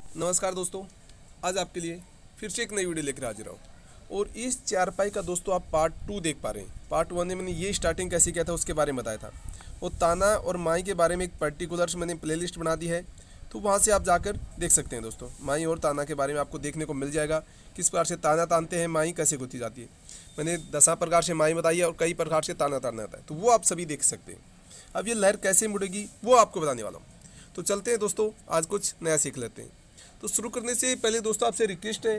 नमस्कार दोस्तों, आज आपके लिए फिर से एक नई वीडियो लेकर हाजिर हूँ। और इस चारपाई का दोस्तों आप पार्ट 2 देख पा रहे हैं। पार्ट 1 में मैंने ये स्टार्टिंग कैसे किया था उसके बारे में बताया था। और ताना और माई के बारे में एक पर्टिकुलर मैंने प्लेलिस्ट बना दी है, तो वहाँ से आप जाकर देख सकते हैं दोस्तों। माई और ताना के बारे में आपको देखने को मिल जाएगा, किस प्रकार से ताना तानते हैं, माई कैसे होती जाती है। मैंने 10 प्रकार से माई बताई है और कई प्रकार से ताना ताना आता है, तो वो आप सभी देख सकते हैं। अब ये लहर कैसे मुड़ेगी वो आपको बताने वाला हूँ। तो चलते हैं दोस्तों, आज कुछ नया सीख लेते हैं। तो शुरू करने से पहले दोस्तों आपसे रिक्वेस्ट है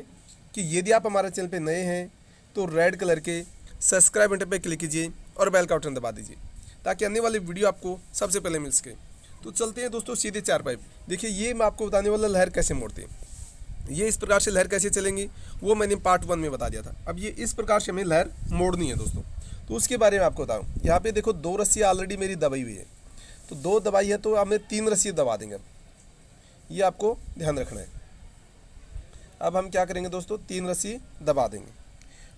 कि यदि आप हमारे चैनल पे नए हैं तो रेड कलर के सब्सक्राइब बटन पे क्लिक कीजिए और बेल का बटन दबा दीजिए, ताकि आने वाली वीडियो आपको सबसे पहले मिल सके। तो चलते हैं दोस्तों सीधे चारपाई। देखिए, ये मैं आपको बताने वाला लहर कैसे मोड़ते हैं। ये इस प्रकार से लहर कैसे चलेंगी वो मैंने पार्ट 1 में बता दिया था। अब ये इस प्रकार से हमें लहर मोड़नी है दोस्तों, तो उसके बारे में आपको बताऊँ। यहाँ पे देखो 2 रस्सियाँ ऑलरेडी मेरी दबाई हुई है, तो 2 दबाई है तो हमें 3 रस्सी दबा देंगे। ये आपको ध्यान रखना है। अब हम क्या करेंगे दोस्तों, 3 रस्सी दबा देंगे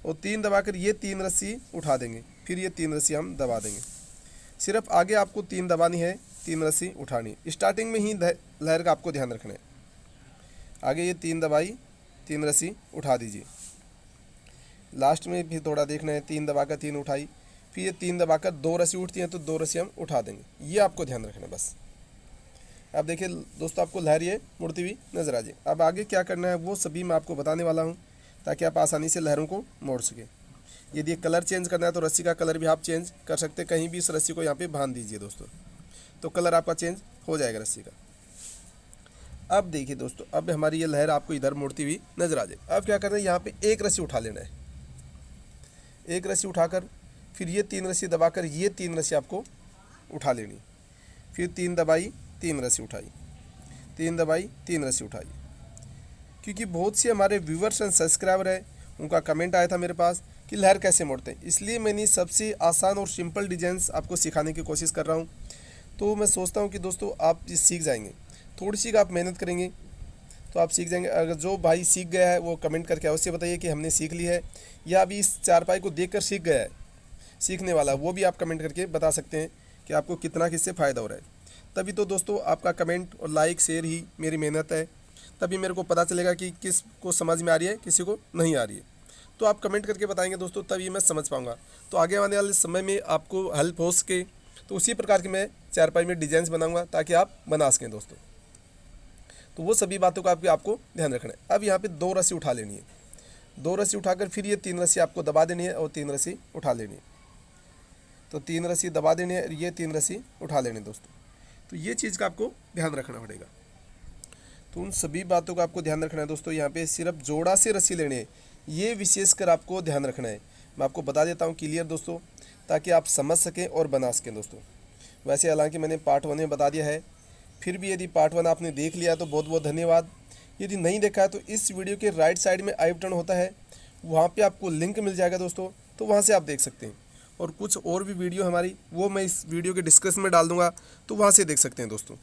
और 3 दबाकर ये 3 रस्सी उठा देंगे, फिर ये 3 रस्सी हम दबा देंगे। सिर्फ आगे आपको 3 दबानी है, 3 रस्सी उठानी है। स्टार्टिंग में ही लहर का आपको ध्यान रखना है। आगे ये 3 दबाई, 3 रस्सी उठा दीजिए। लास्ट में भी थोड़ा देखना है, 3 दबाकर 3 उठाई, फिर ये 3 दबाकर 2 रस्सी उठती हैं तो 2 रस्सी हम उठा देंगे। ये आपको ध्यान रखना है बस। अब देखिए दोस्तों, आपको लहर ये मुड़ती हुई नजर आ जाए। अब आगे क्या करना है वो सभी मैं आपको बताने वाला हूँ, ताकि आप आसानी से लहरों को मोड़ सकें। यदि कलर चेंज करना है तो रस्सी का कलर भी आप चेंज कर सकते हैं। कहीं भी इस रस्सी को यहाँ पे बांध दीजिए दोस्तों, तो कलर आपका चेंज हो जाएगा रस्सी का। अब देखिए दोस्तों, अब हमारी ये लहर आपको इधर मुड़ती हुई नजर आ जाए। अब क्या करना है, यहाँ पे एक रस्सी उठा लेना है। एक रस्सी उठाकर फिर ये 3 रस्सी दबाकर ये 3 रस्सी आपको उठा लेनी। फिर 3 दबाई, 3 रस्सी उठाई, 3 दबाई, 3 रस्सी उठाई। क्योंकि बहुत से हमारे व्यूवर्स एंड सब्सक्राइबर है, उनका कमेंट आया था मेरे पास कि लहर कैसे मोड़ते हैं, इसलिए मैंने सबसे आसान और सिंपल डिजाइंस आपको सिखाने की कोशिश कर रहा हूँ। तो मैं सोचता हूँ कि दोस्तों आप सीख जाएंगे, थोड़ी सी आप मेहनत करेंगे तो आप सीख जाएंगे। अगर जो भाई सीख गया है वो कमेंट करके अवश्य बताइए कि हमने सीख ली है, या अभी इस चारपाई को देखकर सीख गया है, सीखने वाला, वो भी आप कमेंट करके बता सकते हैं कि आपको कितना किससे फ़ायदा हो रहा है। तभी तो दोस्तों आपका कमेंट और लाइक शेयर ही मेरी मेहनत है, तभी मेरे को पता चलेगा कि किस को समझ में आ रही है, किसी को नहीं आ रही है। तो आप कमेंट करके बताएंगे दोस्तों, तभी मैं समझ पाऊँगा, तो आगे आने वाले समय में आपको हेल्प हो सके। तो उसी प्रकार के मैं चारपाई में डिजाइंस बनाऊँगा ताकि आप बना सकें दोस्तों। तो वो सभी बातों का आपको ध्यान रखना है। अब यहाँ पर 2 रस्सी उठा लेनी है। 2 रस्सी उठाकर फिर ये 3 रस्सी आपको दबा देनी है और 3 रस्सी उठा लेनी है। तो 3 रस्सी दबा देनी है, ये 3 रस्सी उठा लेनी है दोस्तों। तो ये चीज़ का आपको ध्यान रखना पड़ेगा। तो उन सभी बातों का आपको ध्यान रखना है दोस्तों। यहाँ पे सिर्फ जोड़ा से रस्सी लेनी है, ये विशेषकर आपको ध्यान रखना है। मैं आपको बता देता हूँ क्लियर दोस्तों, ताकि आप समझ सकें और बना सकें दोस्तों। वैसे हालांकि मैंने पार्ट 1 में बता दिया है, फिर भी यदि पार्ट 1 आपने देख लिया तो बहुत बहुत धन्यवाद। यदि नहीं देखा है तो इस वीडियो के राइट साइड में आई बटन होता है, वहाँ पर आपको लिंक मिल जाएगा दोस्तों, तो वहाँ से आप देख सकते हैं। और कुछ और भी वीडियो हमारी वो मैं इस वीडियो के डिस्क्रिप्शन में डाल दूंगा, तो वहाँ से देख सकते हैं दोस्तों।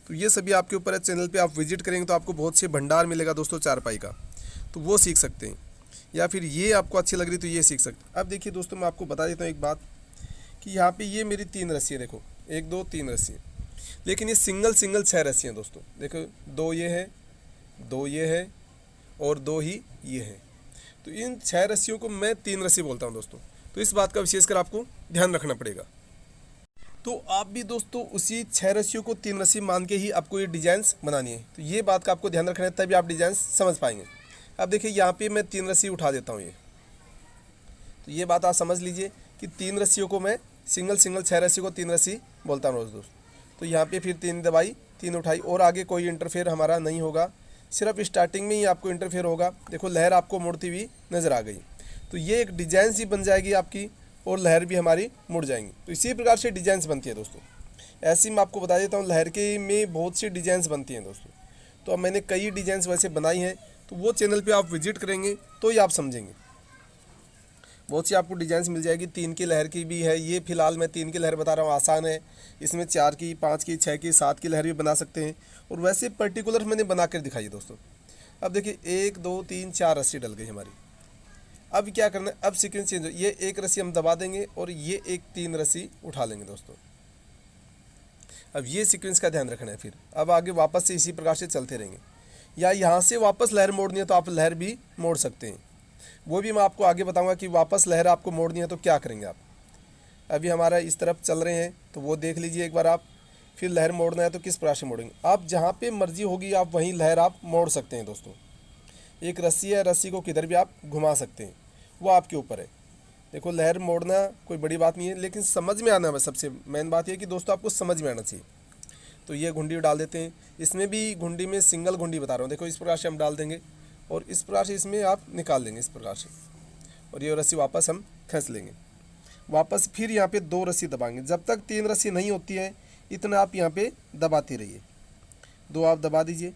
तो ये सभी आपके ऊपर है, चैनल पे आप विजिट करेंगे तो आपको बहुत से भंडार मिलेगा दोस्तों चारपाई का, तो वो सीख सकते हैं। या फिर ये आपको अच्छी लग रही तो ये सीख सकते हैं। अब देखिए दोस्तों, मैं आपको बता देता हूँ एक बात, कि यहाँ पे ये मेरी 3 रस्सी है, देखो 1 2 3 रस्सी है, लेकिन ये सिंगल 6 रस्सी हैं दोस्तों। देखो 2 ये है, 2 ये है और 2 ही ये है। तो इन 6 रस्सियों को मैं 3 रस्सी बोलता हूँ दोस्तों। तो इस बात का विशेषकर आपको ध्यान रखना पड़ेगा। तो आप भी दोस्तों उसी 6 रस्सियों को 3 रस्सी मान के ही आपको ये डिजाइंस बनानी है। तो ये बात का आपको ध्यान रखना है, तभी आप डिजाइंस समझ पाएंगे। अब देखिए यहाँ पे मैं 3 रस्सी उठा देता हूँ ये, तो ये बात आप समझ लीजिए कि 3 रस्सियों को मैं सिंगल 6 रस्सी को 3 रस्सी बोलता हूँ दोस्तों। तो यहाँ पे फिर 3 दबाई, 3 उठाई, और आगे कोई इंटरफेयर हमारा नहीं होगा, सिर्फ स्टार्टिंग में ही आपको इंटरफेयर होगा। देखो लहर आपको मुड़ती हुई नज़र आ गई, तो ये एक डिजाइन सी बन जाएगी आपकी, और लहर भी हमारी मुड़ जाएंगी। तो इसी प्रकार से डिजाइंस बनती है दोस्तों। ऐसी मैं आपको बता देता हूँ, लहर के में बहुत सी डिजाइंस बनती हैं दोस्तों। तो अब मैंने कई डिजाइंस वैसे बनाई हैं, तो वो चैनल पे आप विजिट करेंगे तो ही आप समझेंगे। बहुत सी आपको डिजाइंस मिल जाएगी। 3 की लहर की भी है, ये फिलहाल मैं 3 की लहर बता रहा हूँ, आसान है। इसमें 4 की, 5 की, 6 की, 7 की लहर भी बना सकते हैं, और वैसे पर्टिकुलर मैंने बना कर दिखाई दोस्तों। अब देखिए 1 2 3 4 रस्सी डल गई हमारी। अब क्या करना है, अब सीक्वेंस चेंज हो, ये 1 रस्सी हम दबा देंगे और ये एक 3 रस्सी उठा लेंगे दोस्तों। अब ये सीक्वेंस का ध्यान रखना है। फिर अब आगे वापस से इसी प्रकार से चलते रहेंगे। या यहाँ से वापस लहर मोड़नी है तो आप लहर भी मोड़ सकते हैं। वो भी मैं आपको आगे बताऊंगा कि वापस लहर आपको मोड़नी है तो क्या करेंगे आप। अभी हमारा इस तरफ चल रहे हैं तो वो देख लीजिए एक बार आप। फिर लहर मोड़ना है तो किस प्रकार से मोड़ेंगे आप, जहाँ पे मर्जी होगी आप वहीं लहर आप मोड़ सकते हैं दोस्तों। एक रस्सी है, रस्सी को किधर भी आप घुमा सकते हैं, वो आपके ऊपर है। देखो लहर मोड़ना कोई बड़ी बात नहीं है, लेकिन समझ में आना है। सबसे मेन बात ये कि दोस्तों आपको समझ में आना चाहिए। तो ये घुंडी डाल देते हैं। इसमें भी घुंडी में सिंगल घुंडी बता रहा हूँ, देखो इस प्रकार से हम डाल देंगे और इस प्रकार से इसमें आप निकाल लेंगे इस प्रकार से, और ये रस्सी वापस हम खींच लेंगे वापस। फिर यहाँ पे 2 रस्सी दबाएंगे, जब तक 3 रस्सी नहीं होती है इतना आप यहाँ पे दबाते रहिए। 2 आप दबा दीजिए,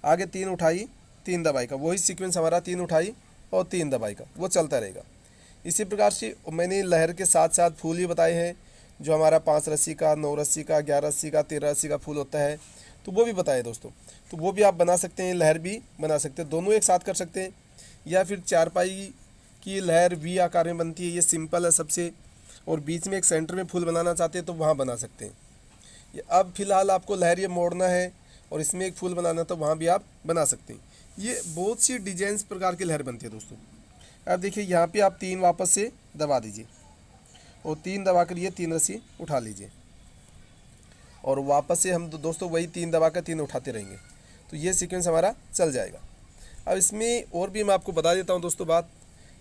आगे 3 उठाई 3 दबाई का, वही सीक्वेंस हमारा 3 उठाई और 3 दबाई का वो चलता रहेगा। इसी प्रकार से मैंने लहर के साथ साथ फूल भी बताए हैं, जो हमारा 5 रस्सी का, 9 रस्सी का, 11 रस्सी का, 13 रस्सी का फूल होता है, तो वो भी बताए दोस्तों। तो वो भी आप बना सकते हैं, लहर भी बना सकते हैं, दोनों एक साथ कर सकते हैं। या फिर चारपाई की लहर वी आकार में बनती है, ये सिंपल है सबसे, और बीच में एक सेंटर में फूल बनाना चाहते हैं तो वहाँ बना सकते हैं। ये अब फिलहाल आपको लहर ये मोड़ना है और इसमें एक फूल बनाना है तो वहाँ भी आप बना सकते हैं। ये बहुत सी डिजाइन प्रकार की लहर बनती है दोस्तों। अब देखिए यहाँ पे आप 3 वापस से दबा दीजिए और 3 दबा कर ये 3 रस्सी उठा लीजिए, और वापस से हम दोस्तों वही 3 दबा कर 3 उठाते रहेंगे, तो ये सीक्वेंस हमारा चल जाएगा। अब इसमें और भी मैं आपको बता देता हूँ दोस्तों बात,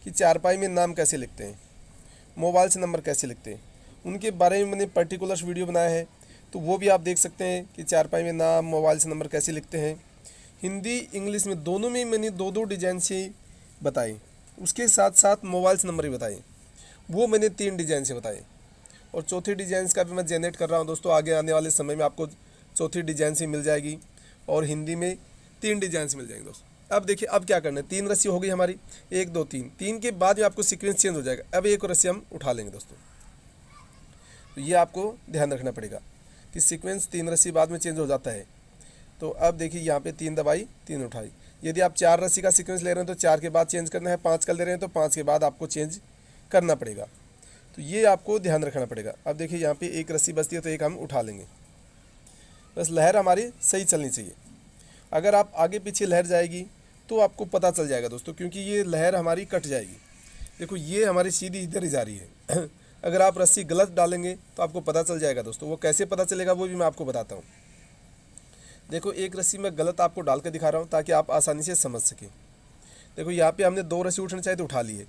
कि चारपाई में नाम कैसे लिखते हैं, मोबाइल से नंबर कैसे लिखते हैं, उनके बारे में मैंने पर्टिकुलर वीडियो बनाया है, तो वो भी आप देख सकते हैं कि चारपाई में नाम मोबाइल से नंबर कैसे लिखते हैं। हिंदी इंग्लिश में दोनों में मैंने 2 डिज़ाइन से बताई, उसके साथ साथ मोबाइल से नंबर भी बताए, वो मैंने 3 डिज़ाइन से बताए, और चौथी डिज़ाइन का भी मैं जनरेट कर रहा हूँ दोस्तों। आगे आने वाले समय में आपको चौथी डिज़ाइन से मिल जाएगी, और हिंदी में 3 डिज़ाइन से मिल जाएंगे दोस्तों। अब देखिए अब क्या करना है, 3 रस्सी हो गई हमारी, 1 2 3, 3 के बाद में आपको सीक्वेंस चेंज हो जाएगा। अब एक रस्सी हम उठा लेंगे दोस्तों, तो ये आपको ध्यान रखना पड़ेगा कि सीक्वेंस 3 रस्सी बाद में चेंज हो जाता है। तो अब देखिए यहाँ पे 3 दबाई 3 उठाई। यदि आप 4 रस्सी का सीक्वेंस ले रहे हैं तो 4 के बाद चेंज करना है, 5 का ले रहे हैं तो 5 के बाद आपको चेंज करना पड़ेगा, तो ये आपको ध्यान रखना पड़ेगा। अब देखिए यहाँ पे 1 रस्सी बचती है तो 1 हम उठा लेंगे, बस लहर हमारी सही चलनी चाहिए। अगर आप आगे पीछे लहर जाएगी तो आपको पता चल जाएगा दोस्तों, क्योंकि ये लहर हमारी कट जाएगी। देखो ये हमारी सीधी इधर ही जा रही है अगर आप रस्सी गलत डालेंगे तो आपको पता चल जाएगा दोस्तों। वो कैसे पता चलेगा वो भी मैं आपको बताता हूँ। देखो एक रस्सी मैं गलत आपको डाल कर दिखा रहा हूँ ताकि आप आसानी से समझ सकें। देखो यहाँ पे हमने 2 रस्सी उठना चाहिए तो उठा लिए,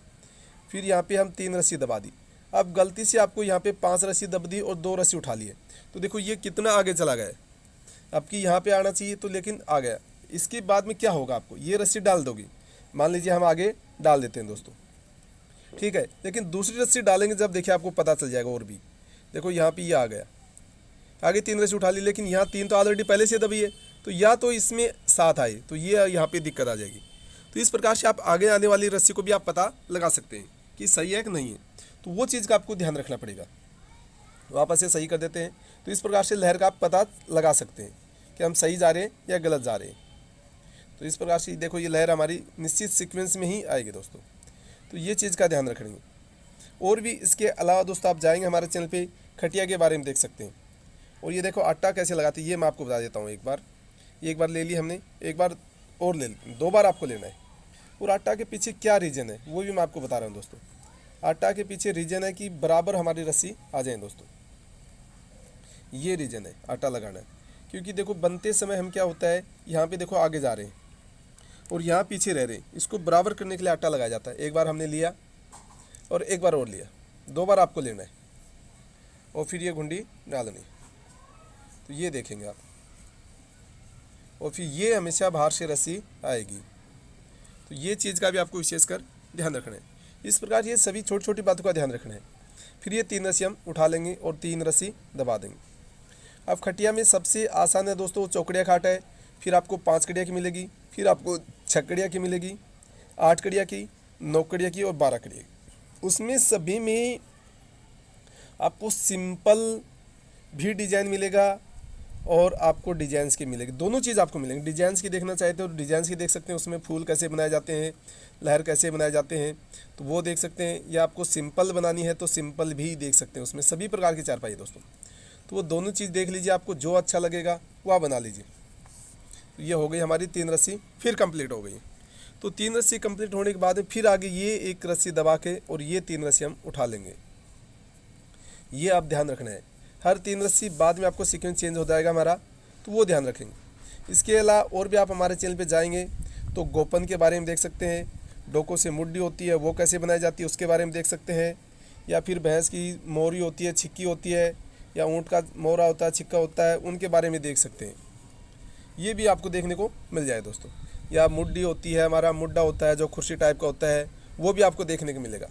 फिर यहाँ पे हम 3 रस्सी दबा दी। अब गलती से आपको यहाँ पे 5 रस्सी दब दी और 2 रस्सी उठा लिए, तो देखो ये कितना आगे चला गया है। आपकी यहाँ पे आना चाहिए तो लेकिन आ गया। इसके बाद में क्या होगा, आपको ये रस्सी डाल दोगी, मान लीजिए हम आगे डाल देते हैं दोस्तों, ठीक है, लेकिन दूसरी रस्सी डालेंगे जब देखिए आपको पता चल जाएगा। और भी देखो यहाँ पे ये आ गया, आगे 3 रस्सी उठा ली, लेकिन यहाँ 3 तो ऑलरेडी पहले से दबी है, तो या तो इसमें साथ आए तो ये यहाँ पे दिक्कत आ जाएगी। तो इस प्रकार से आप आगे आने वाली रस्सी को भी आप पता लगा सकते हैं कि सही है कि नहीं है, तो वो चीज़ का आपको ध्यान रखना पड़ेगा। वापस से सही कर देते हैं, तो इस प्रकार से लहर का आप पता लगा सकते हैं कि हम सही जा रहे हैं या गलत जा रहे हैं। तो इस प्रकार से देखो ये लहर हमारी निश्चित सीक्वेंस में ही आएगी दोस्तों, तो ये चीज़ का ध्यान रखेंगे। और भी इसके अलावा दोस्तों आप जाएंगे हमारे चैनल पे, खटिया के बारे में देख सकते हैं। और ये देखो आटा कैसे लगाते हैं ये मैं आपको बता देता हूँ। एक बार ले ली हमने, एक बार और ले ली, 2 बार आपको लेना है। और आटा के पीछे क्या रीज़न है वो भी मैं आपको बता रहा हूँ दोस्तों। आटा के पीछे रीज़न है कि बराबर हमारी रस्सी आ जाए दोस्तों, ये रीज़न है आटा लगाना है। क्योंकि देखो बनते समय हम क्या होता है, यहाँ पे देखो आगे जा रहे हैं और यहाँ पीछे रह रहे हैं, इसको बराबर करने के लिए आटा लगाया जाता है। एक बार हमने लिया और एक बार और लिया, 2 बार आपको लेना है और फिर ये घुंडी डालनी, तो ये देखेंगे आप, और फिर ये हमेशा बाहर से रस्सी आएगी। तो ये चीज़ का भी आपको विशेषकर ध्यान रखना है। इस प्रकार ये सभी छोटी छोटी बातों का ध्यान रखना है। फिर ये 3 रस्सी हम उठा लेंगे और 3 रस्सी दबा देंगे। अब खटिया में सबसे आसान है दोस्तों चौकड़िया खाट है, फिर आपको 5 कड़िया की मिलेगी, फिर आपको 6 कड़िया की मिलेगी, 8 कड़िया की, 9 कड़िया की और 12 कड़िया की। उसमें सभी में आपको सिंपल भी डिज़ाइन मिलेगा और आपको डिजाइंस की मिलेगी, दोनों चीज़ आपको मिलेंगी। डिजाइंस की देखना चाहते हो तो डिजाइंस की देख सकते हैं, उसमें फूल कैसे बनाए जाते हैं, लहर कैसे बनाए जाते हैं, तो वो देख सकते हैं। या आपको सिंपल बनानी है तो सिंपल भी देख सकते हैं, उसमें सभी प्रकार की चारपाई है दोस्तों। तो वो दोनों चीज़ देख लीजिए, आपको जो अच्छा लगेगा वो आप बना लीजिए। तो ये हो गई हमारी 3 रस्सी फिर कंप्लीट हो गई। तो 3 रस्सी कंप्लीट होने के बाद फिर आगे ये एक रस्सी दबा के और ये 3 रस्सी हम उठा लेंगे। ये आप ध्यान रखना है, हर 3 रस्सी बाद में आपको सीक्वेंस चेंज हो जाएगा हमारा, तो वो ध्यान रखेंगे। इसके अलावा और भी आप हमारे चैनल पे जाएंगे तो गोपन के बारे में देख सकते हैं, डोकों से मुड्डी होती है वो कैसे बनाई जाती है उसके बारे में देख सकते हैं, या फिर भैंस की मोरी होती है, छिक्की होती है, या ऊँट का मोरा होता है, छिक्का होता है, उनके बारे में देख सकते हैं। ये भी आपको देखने को मिल जाए दोस्तों। या मुड्डी होती है, हमारा मुड्डा होता है जो कुर्सी टाइप का होता है, वो भी आपको देखने को मिलेगा।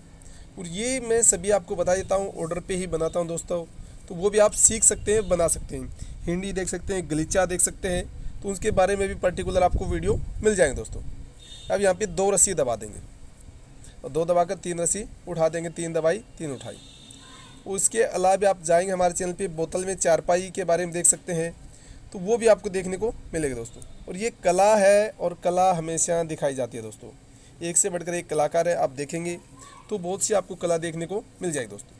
और ये मैं सभी आपको बता देता हूँ, ऑर्डर पे ही बनाता हूँ दोस्तों, तो वो भी आप सीख सकते हैं, बना सकते हैं। हिंडी देख सकते हैं, गलीचा देख सकते हैं, तो उसके बारे में भी पर्टिकुलर आपको वीडियो मिल जाएंगे दोस्तों। अब यहाँ पे 2 रस्सी दबा देंगे और 2 दबा कर 3 रस्सी उठा देंगे, 3 दबाई 3 उठाई। उसके अलावा भी आप जाएंगे हमारे चैनल पे, बोतल में चारपाई के बारे में देख सकते हैं, तो वो भी आपको देखने को मिलेगा दोस्तों। और ये कला है, और कला हमेशा दिखाई जाती है दोस्तों, एक से बढ़कर एक कलाकार है। आप देखेंगे तो बहुत सी आपको कला देखने को मिल जाएगी दोस्तों।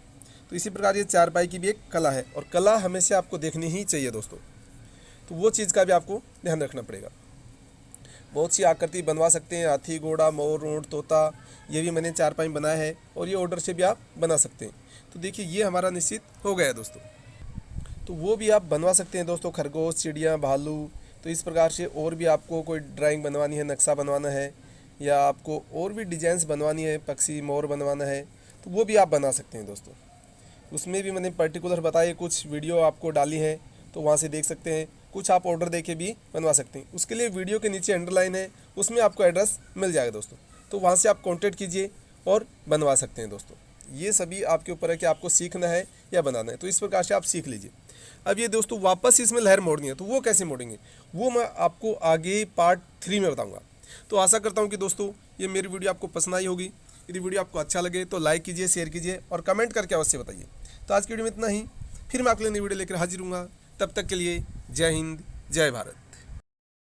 तो इसी प्रकार ये चारपाई की भी एक कला है, और कला हमेशा आपको देखनी ही चाहिए दोस्तों। तो वो चीज़ का भी आपको ध्यान रखना पड़ेगा। बहुत सी आकृति बनवा सकते हैं, हाथी, घोड़ा, मोर, ऊँट, तोता, ये भी मैंने चारपाई बनाया है, और ये ऑर्डर से भी आप बना सकते हैं। तो देखिए ये हमारा निश्चित हो गया दोस्तों। तो वो भी आप बनवा सकते हैं दोस्तों, खरगोश, चिड़िया, भालू। तो इस प्रकार से और भी आपको कोई ड्राइंग बनवानी है, नक्शा बनवाना है, या आपको और भी डिजाइंस बनवानी है, पक्षी, मोर बनवाना है, तो वो भी आप बना सकते हैं दोस्तों। उसमें भी मैंने पर्टिकुलर बताए, कुछ वीडियो आपको डाली है, तो वहाँ से देख सकते हैं। कुछ आप ऑर्डर देके भी बनवा सकते हैं, उसके लिए वीडियो के नीचे अंडरलाइन है, उसमें आपको एड्रेस मिल जाएगा दोस्तों। तो वहाँ से आप कॉन्टेक्ट कीजिए और बनवा सकते हैं दोस्तों। ये सभी आपके ऊपर है कि आपको सीखना है या बनाना है, तो इस प्रकार से आप सीख लीजिए। अब ये दोस्तों वापस इसमें लहर मोड़नी है, तो वो कैसे मोड़ेंगे वो मैं आपको आगे पार्ट 3 में बताऊँगा। तो आशा करता हूँ कि दोस्तों ये मेरी वीडियो आपको पसंद आई होगी। यदि वीडियो आपको अच्छा लगे तो लाइक कीजिए, शेयर कीजिए और कमेंट करके अवश्य बताइए। तो आज की वीडियो में इतना ही, फिर मैं आपके लिए नई वीडियो लेकर हाजिर हूँगा। तब तक के लिए जय हिंद, जय भारत।